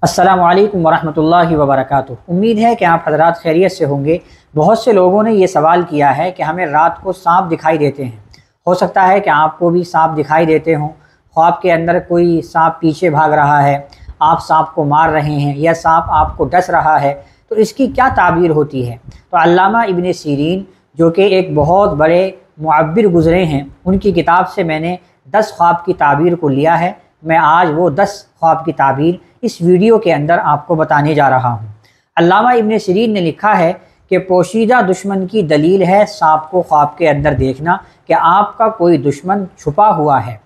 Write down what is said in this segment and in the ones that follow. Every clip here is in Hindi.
अस्सलामु अलैकुम वरहमतुल्लाहि वबरकातुहू। उम्मीद है कि आप हज़रात खैरियत से होंगे। बहुत से लोगों ने ये सवाल किया है कि हमें रात को सांप दिखाई देते हैं। हो सकता है कि आपको भी सांप दिखाई देते हों। ख्वाब के अंदर कोई सांप पीछे भाग रहा है, आप सांप को मार रहे हैं या सांप आपको डस रहा है, तो इसकी क्या ताबीर होती है। तो अल्लामा इब्न सीरीन जो कि एक बहुत बड़े मुअब्बिर गुज़रे हैं, उनकी किताब से मैंने 10 ख्वाब की ताबीर को लिया है। मैं आज वो 10 ख्वाब की ताबीर इस वीडियो के अंदर आपको बताने जा रहा हूँ। अल्लामा इब्न सीरीन ने लिखा है कि पोशीदा दुश्मन की दलील है सांप को ख्वाब के अंदर देखना कि आपका कोई दुश्मन छुपा हुआ है।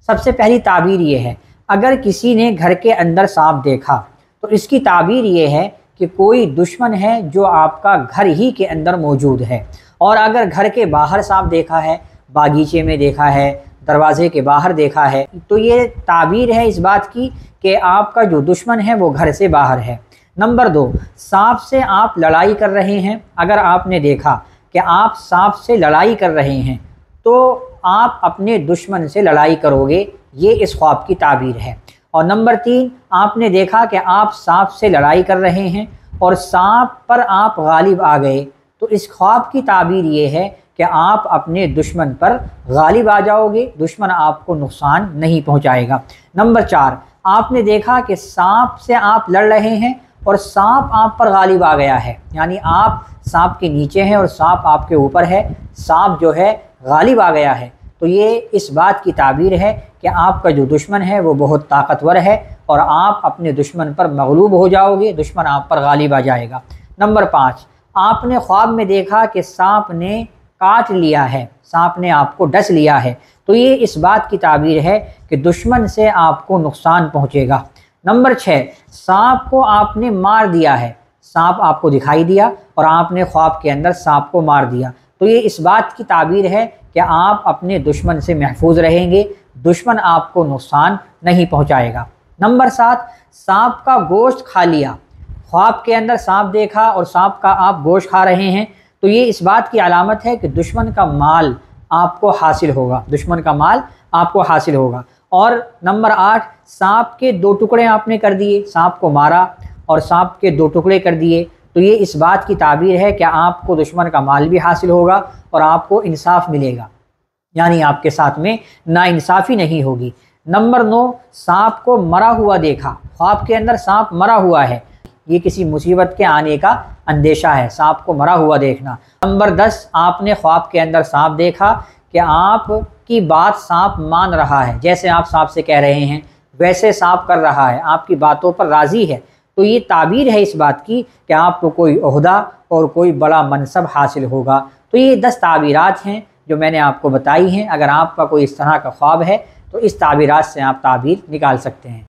सबसे पहली ताबीर ये है, अगर किसी ने घर के अंदर सांप देखा तो इसकी ताबीर ये है कि कोई दुश्मन है जो आपका घर ही के अंदर मौजूद है। और अगर घर के बाहर सांप देखा है, बागीचे में देखा है, दरवाज़े के बाहर देखा है, तो ये ताबीर है इस बात की कि आपका जो दुश्मन है वो घर से बाहर है। नंबर 2, सांप से आप लड़ाई कर रहे हैं। अगर आपने देखा कि आप सांप से लड़ाई कर रहे हैं तो आप अपने दुश्मन से लड़ाई करोगे, ये इस ख्वाब की ताबीर है। और नंबर 3, आपने देखा कि आप सांप से लड़ाई कर रहे हैं और सांप पर आप गालिब आ गए, तो इस ख्वाब की ताबीर ये है कि आप अपने दुश्मन पर गालिब आ जाओगे, दुश्मन आपको नुकसान नहीं पहुंचाएगा। नंबर 4, आपने देखा कि सांप से आप लड़ रहे हैं और सांप आप पर गालिब आ गया है, यानी आप सांप के नीचे हैं और सांप आपके ऊपर है, सांप जो है गालिब आ गया है, तो ये इस बात की ताबीर है कि आपका जो दुश्मन है वो बहुत ताकतवर है और आप अपने दुश्मन पर मगलूब हो जाओगे, दुश्मन आप पर गालिब आ जाएगा। नंबर 5, आपने ख्वाब में देखा कि सांप ने काट लिया है, सांप ने आपको डस लिया है, तो ये इस बात की ताबीर है कि दुश्मन से आपको नुकसान पहुँचेगा। नंबर 6, सांप को आपने मार दिया है, सांप आपको दिखाई दिया और आपने ख्वाब के अंदर सांप को मार दिया, तो ये इस बात की ताबीर है कि आप अपने दुश्मन से महफूज रहेंगे, दुश्मन आपको नुकसान नहीं पहुँचाएगा। नंबर 7, सांप का गोश्त खा लिया। ख्वाब के अंदर सांप देखा और सांप का आप गोश्त खा रहे हैं, तो ये इस बात की अलामत है कि दुश्मन का माल आपको हासिल होगा, दुश्मन का माल आपको हासिल होगा। और नंबर 8, सांप के 2 टुकड़े आपने कर दिए, सांप को मारा और सांप के 2 टुकड़े कर दिए, तो ये इस बात की ताबीर है कि आपको दुश्मन का माल भी हासिल होगा और आपको इंसाफ मिलेगा, यानी आपके साथ में नाइंसाफ़ी नहीं होगी। नंबर 9, सांप को मरा हुआ देखा। ख्वाब के अंदर सांप मरा हुआ है, ये किसी मुसीबत के आने का अंदेशा है, सांप को मरा हुआ देखना। नंबर 10, आपने ख्वाब के अंदर सांप देखा कि आपकी बात सांप मान रहा है, जैसे आप सांप से कह रहे हैं वैसे सांप कर रहा है, आपकी बातों पर राज़ी है, तो ये ताबीर है इस बात की कि आपको कोई ओहदा और कोई बड़ा मनसब हासिल होगा। तो ये 10 ताबीरात हैं जो मैंने आपको बताई हैं। अगर आपका कोई इस तरह का ख्वाब है तो इस ताबीरात से आप ताबीर निकाल सकते हैं।